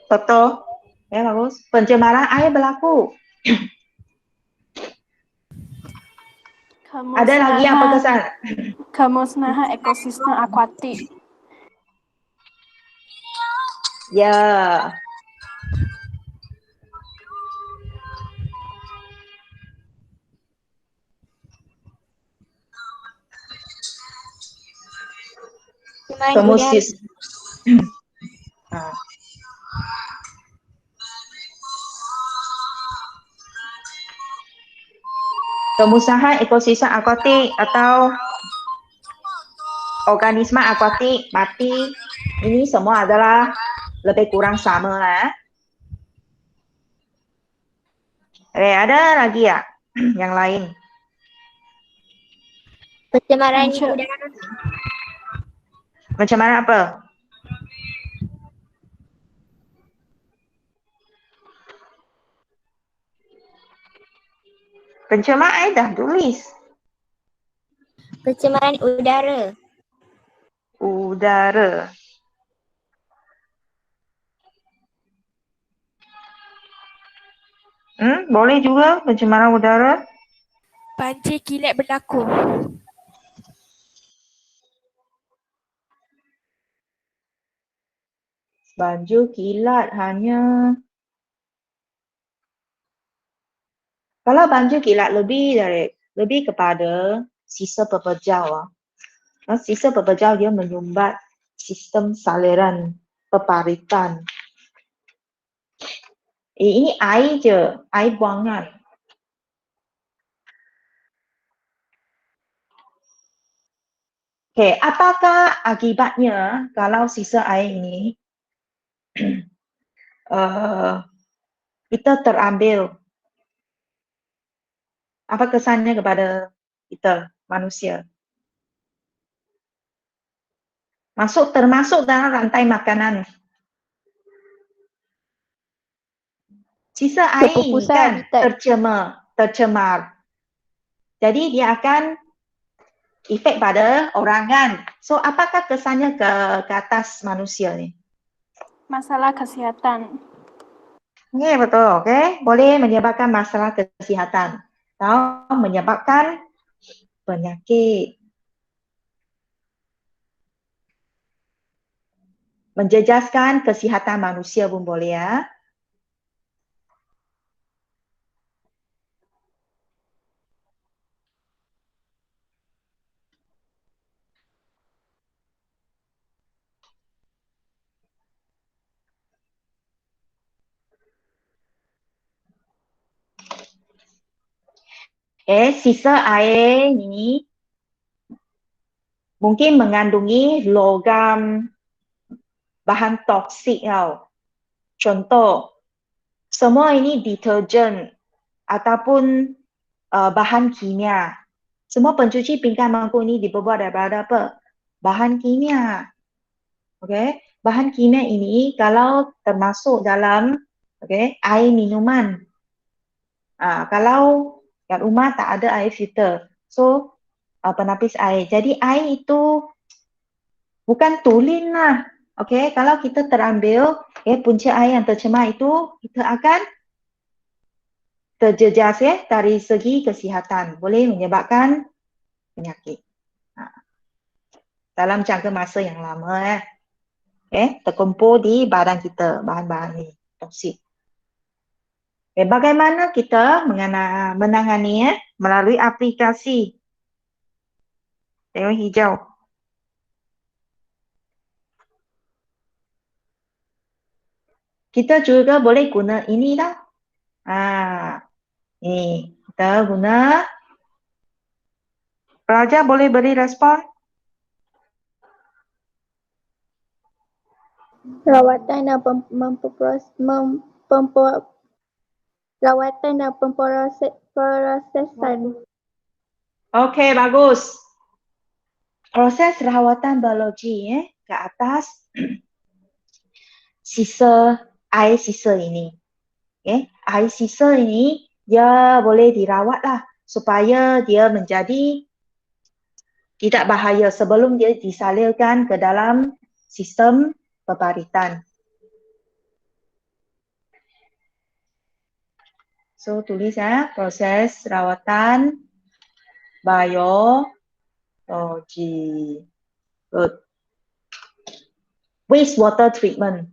Speaker 1: Betul. Ya, bagus. Pencemaran air berlaku. Ada lagi apa kesan?
Speaker 4: Kemusnahan ekosistem akuatik.
Speaker 1: Ya. Kemusis. Kemusnahan ekosistem akuatik atau organisme akuatik mati, ini semua adalah lebih kurang sama lah. Ada lagi ya yang lain?
Speaker 2: Pencemaran udara.
Speaker 1: Pencemaran apa? Pencemaran air dah tulis.
Speaker 2: Pencemaran udara.
Speaker 1: Udara. Boleh juga pencemaran udara.
Speaker 3: Banjir kilat berlaku.
Speaker 1: Banjir kilat hanya kalau banjir kilat lebih kepada sisa pepejal. Sisa pepejal dia menyumbat sistem saliran peparitan. Ini air je, air buangan. Okay, apakah akibatnya kalau sisa air ini kita terambil? Apa kesannya kepada kita manusia? Termasuk dalam rantai makanan. Sisa air ini kan tercemar. Jadi dia akan efek pada orang kan. So apakah kesannya ke atas manusia ni?
Speaker 4: Masalah kesihatan.
Speaker 1: Okay, betul. Okay, boleh menyebabkan masalah kesihatan atau menyebabkan penyakit. Menjejaskan kesihatan manusia pun boleh ya. Sisa air ini mungkin mengandungi logam bahan toksik tau. Contoh, semua ini deterjen ataupun bahan kimia. Semua pencuci pinggan mangkuk ini dibuat daripada apa? Bahan kimia. Okay? Bahan kimia ini kalau termasuk dalam air minuman. Kalau kat rumah tak ada air filter. So, penapis air. Jadi air itu bukan tulen lah. Okay? Kalau kita terambil punca air yang tercemar itu, kita akan terjejas dari segi kesihatan, boleh menyebabkan penyakit. Dalam jangka masa yang lama terkumpul di badan kita bahan-bahan ni, toksik. Bagaimana kita menangani melalui aplikasi teknologi hijau. Kita juga boleh guna ini dah. Ni kita guna. Pelajar boleh beri respon.
Speaker 2: Rawatan dan pemprosesan.
Speaker 1: Okey, bagus. Proses rawatan biologi ke atas air sisa ini. Air sisa ini dia boleh dirawat lah supaya dia menjadi tidak bahaya sebelum dia disalurkan ke dalam sistem pembaritan. So tulis proses rawatan biologi. Good. Wastewater treatment.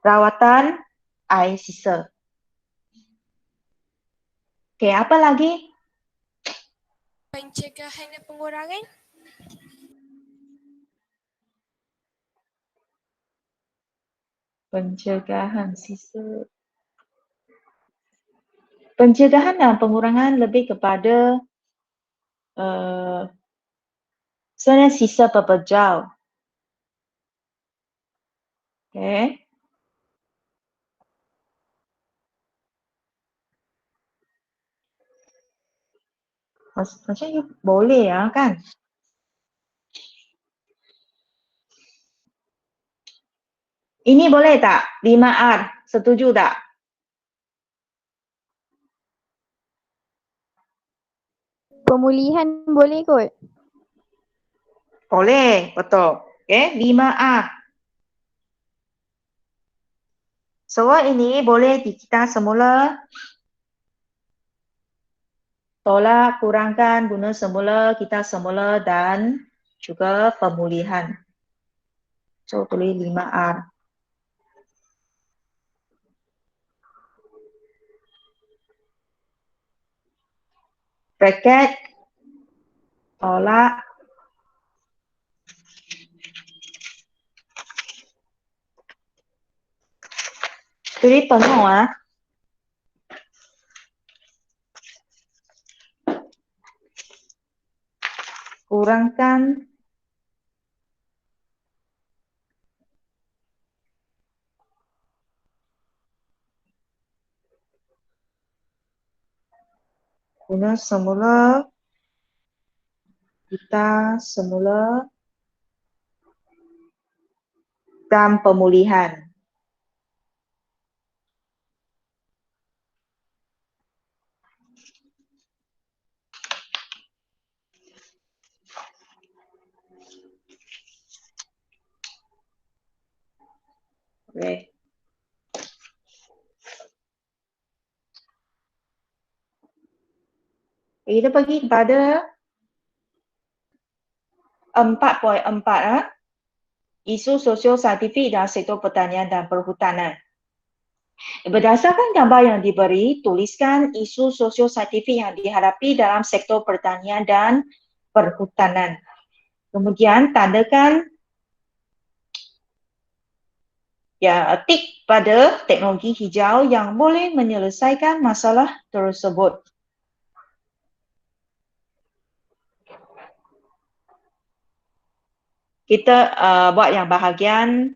Speaker 1: Rawatan air sisa. Apa lagi?
Speaker 3: Pencegahan dan pengurangan.
Speaker 1: Pencegahan sisa. Pencegahan dan pengurangan lebih kepada sebenarnya sisa pepejal. Macam boleh kan? Ini boleh tak? 5R. Setuju tak?
Speaker 2: Pemulihan boleh kot?
Speaker 1: Boleh, betul. 5R. So ini boleh kita semula tolak, kurangkan, guna semula, kita semula dan juga pemulihan. So tulis 5R. Bracket, tolak, tulis penuh kurangkan, guna semula, kita semula dan pemulihan. Okay. Kita pergi kepada 4.4 isu sosio-saintifik dalam sektor pertanian dan perhutanan. Berdasarkan gambar yang diberi, tuliskan isu sosio-saintifik yang dihadapi dalam sektor pertanian dan perhutanan. Kemudian tandakan tik pada teknologi hijau yang boleh menyelesaikan masalah tersebut. Kita buat yang bahagian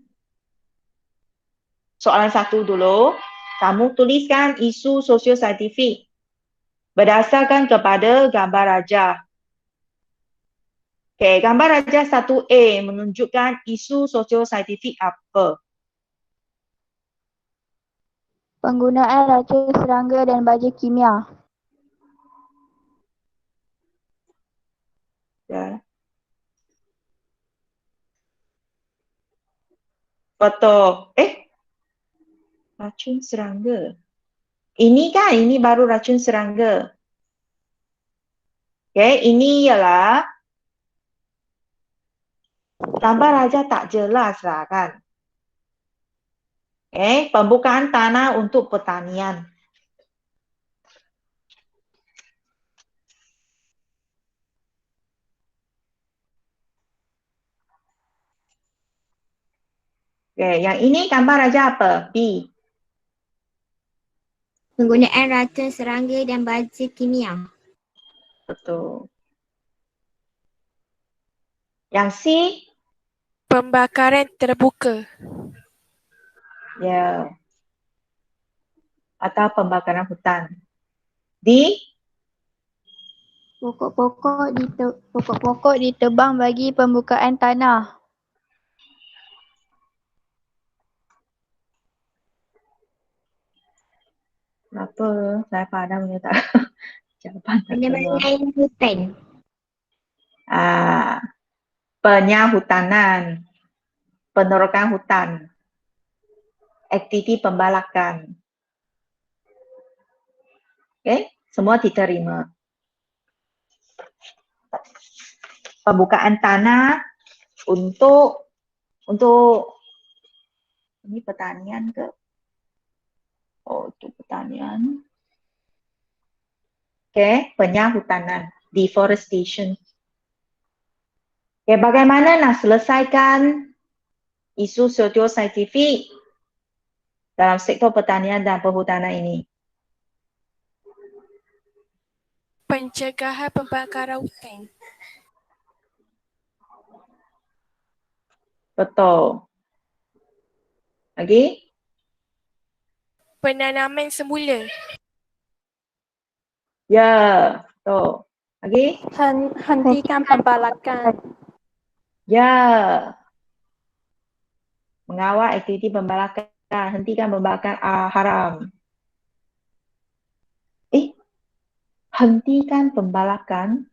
Speaker 1: soalan 1 dulu. Kamu tuliskan isu sosio-saintifik berdasarkan kepada gambar rajah. Gambar rajah 1A menunjukkan isu sosio-saintifik apa?
Speaker 2: Penggunaan racun serangga dan baja kimia.
Speaker 1: Betul. Racun serangga. ini baru racun serangga. Okay, ini ialah gambar aja tak jelas lah kan. Okay, pembukaan tanah untuk pertanian. Okay, yang ini gambar aja apa? B.
Speaker 2: Penggunaan racun serangga dan baja kimia.
Speaker 1: Betul. Yang C.
Speaker 3: Pembakaran terbuka.
Speaker 1: Ya. Atau pembakaran hutan. D.
Speaker 5: Pokok-pokok ditebang bagi pembukaan tanah.
Speaker 1: Kenapa saya padam punya tak jawapan tak keluar.
Speaker 2: Penambangan hutan.
Speaker 1: Penyahutanan, penerokan hutan, aktiviti pembalakan. Okay, semua diterima. Pembukaan tanah untuk ini pertanian ke? Oh, itu pertanian. Okay, penyahutanan, deforestation. Okay, bagaimana nak selesaikan isu sosio-saintifik dalam sektor pertanian dan perhutanan ini?
Speaker 3: Pencegahan pembakaran hutan.
Speaker 1: Betul. Lagi?
Speaker 3: Penanaman semula.
Speaker 1: Ya, betul. Lagi?
Speaker 4: Hentikan pembalakan.
Speaker 1: Ya. Mengawal aktiviti pembalakan, hentikan pembalakan haram. Hentikan pembalakan.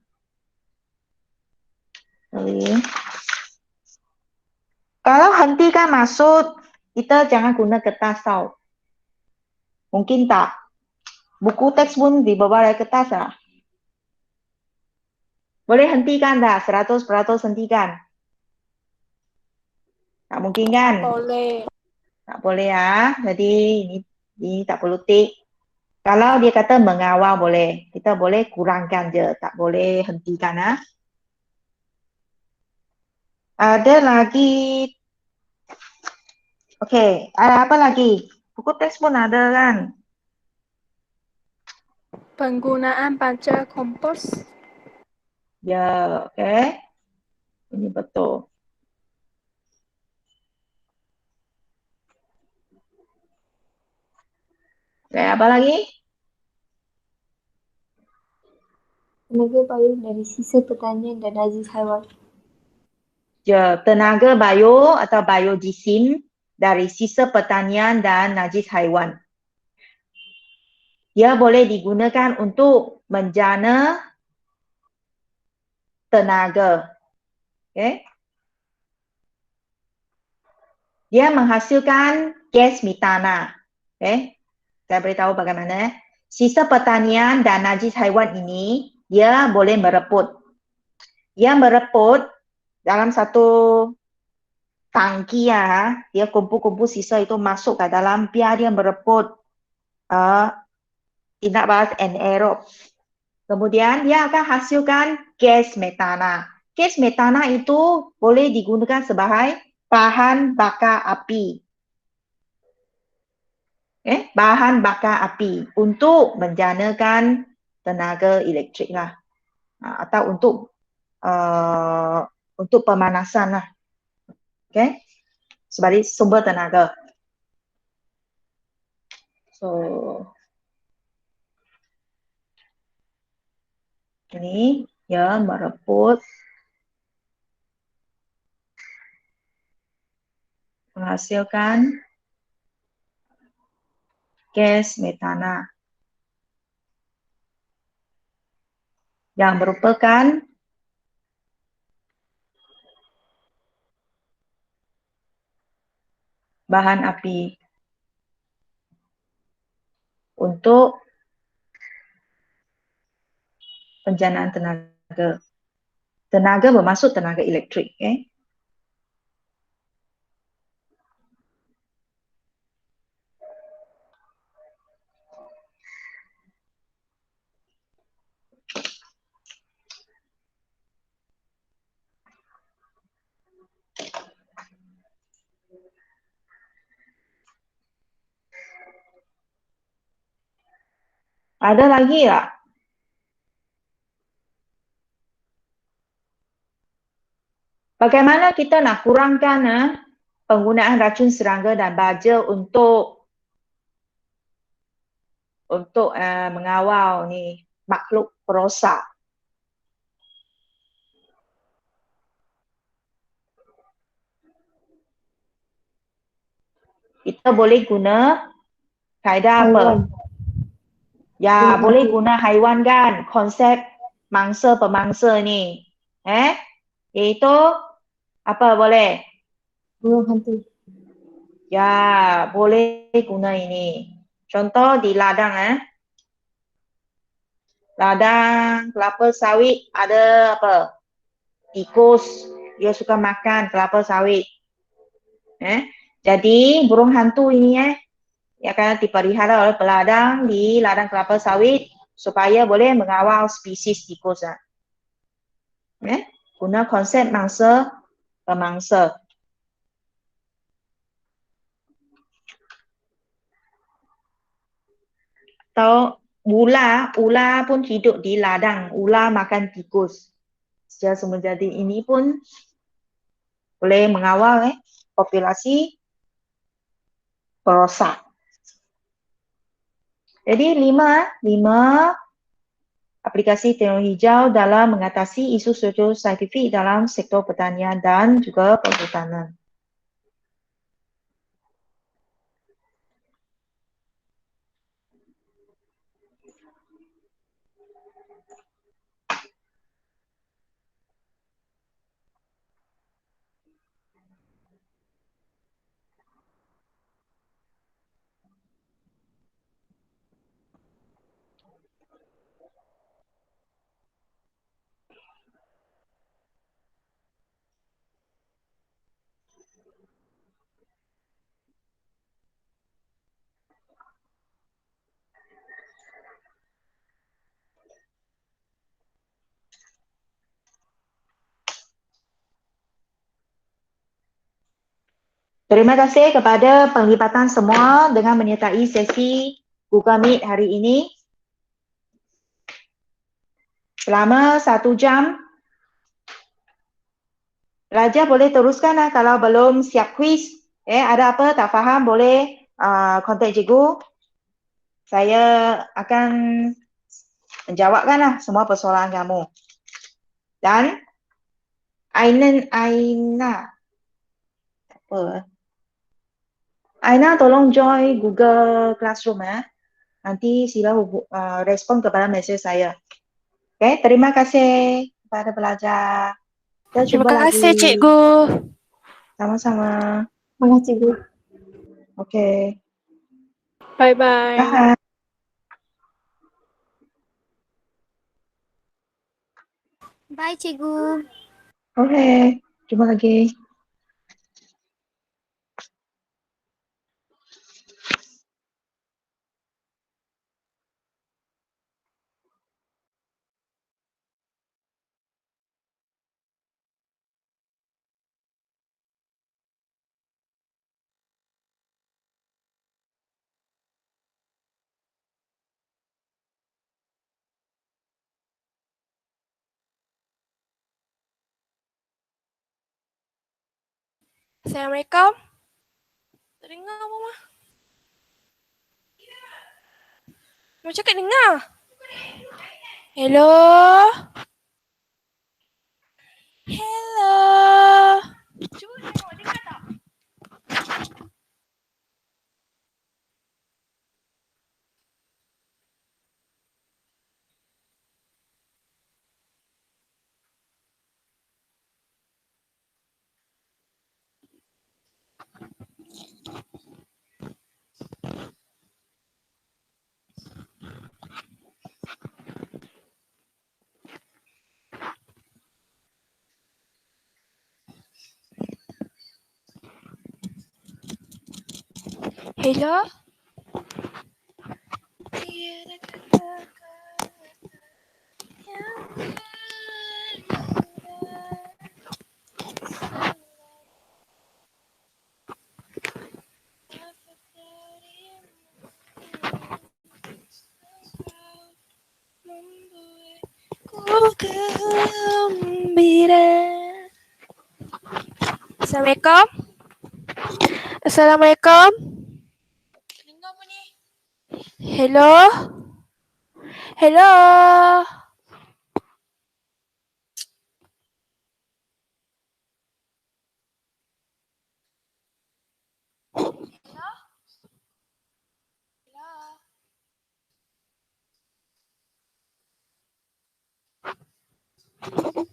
Speaker 1: Kalau hentikan maksud, kita jangan guna kertas tau. Mungkin tak. Buku teks pun dibawa dari kertas lah. Boleh hentikan tak? 100% hentikan. Tak mungkin kan?
Speaker 4: Boleh.
Speaker 1: Tak boleh ya. Jadi ini tak perlu tik. Kalau dia kata mengawal boleh. Kita boleh kurangkan je. Tak boleh hentikan ya. Ada lagi. Okey, ada apa lagi? Buku teks pun ada kan?
Speaker 4: Penggunaan baja kompos.
Speaker 1: Ya, okey. Ini betul. Okey, apa lagi?
Speaker 2: Tenaga payung dari sisa pertanian dan najis haiwan.
Speaker 1: Ya, tenaga bio atau biojisim dari sisa pertanian dan najis haiwan. Dia boleh digunakan untuk menjana tenaga. Okay. Dia menghasilkan gas metana. Okay. Saya beritahu bagaimana. Sisa pertanian dan najis haiwan ini, dia boleh mereput. Dia mereput dalam satu tangki ya, dia kumpul-kumpul sisa itu masuk ke dalam, biar dia mereput tindak balas anaerob. Kemudian dia akan hasilkan gas metana. Gas metana itu boleh digunakan sebagai bahan bakar api. Bahan bakar api untuk menjanakan tenaga elektrik lah. Atau untuk pemanasan lah. Okay? Sebagai sumber tenaga. So, ini ya mereput, menghasilkan gas metana yang merupakan bahan api untuk penjanaan tenaga. Tenaga bermaksud tenaga elektrik. Okay? Ada lagi tak? Bagaimana kita nak kurangkan penggunaan racun serangga dan baja untuk mengawal ni makhluk perosak? Kita boleh guna kaedah apa?
Speaker 2: Haiwan.
Speaker 1: Ya,
Speaker 2: Haiwan.
Speaker 1: boleh guna haiwan kan, konsep mangsa pemangsa ni. Iaitu apa boleh?
Speaker 2: Burung hantu.
Speaker 1: Ya, boleh guna ini. Contoh di ladang ladang kelapa sawit ada apa? Tikus, dia suka makan kelapa sawit. Jadi burung hantu ini dia akan dipelihara oleh peladang di ladang kelapa sawit supaya boleh mengawal spesies tikus. Guna konsep mangsa pemangsa. Atau ular pun hidup di ladang, ular makan tikus. Secara semula ini pun boleh mengawal populasi perosak. Jadi 5 aplikasi teknologi hijau dalam mengatasi isu sosio-saintifik dalam sektor pertanian dan juga perhutanan. Terima kasih kepada penglibatan semua dengan menyertai sesi Google Meet hari ini. Selama 1 jam, pelajar boleh teruskan kalau belum siap kuis. Ada apa tak faham boleh kontak cikgu. Saya akan menjawabkan semua persoalan kamu. Dan Aina tolong join Google Classroom Nanti sila respon kepada mesej saya. Okay, terima kasih kepada pelajar. Kita
Speaker 3: Terima
Speaker 1: jumpa
Speaker 3: kasih
Speaker 1: lagi.
Speaker 3: cikgu.
Speaker 1: Sama-sama.
Speaker 2: Terima kasih cikgu.
Speaker 1: Okay.
Speaker 4: Bye-bye.
Speaker 1: Bye.
Speaker 5: Bye cikgu.
Speaker 1: Okay, jumpa lagi.
Speaker 3: Assalamualaikum. Dengar apa mah? Macam kat dengar. Hello. Hello. Cuba tengok dengar tak? Hello? Tiada kata-kata yang dapat darimu membuatku gembira. Assalamualaikum. Assalamualaikum. Dengar apa ni? Hello? Hello? Hello? Hello?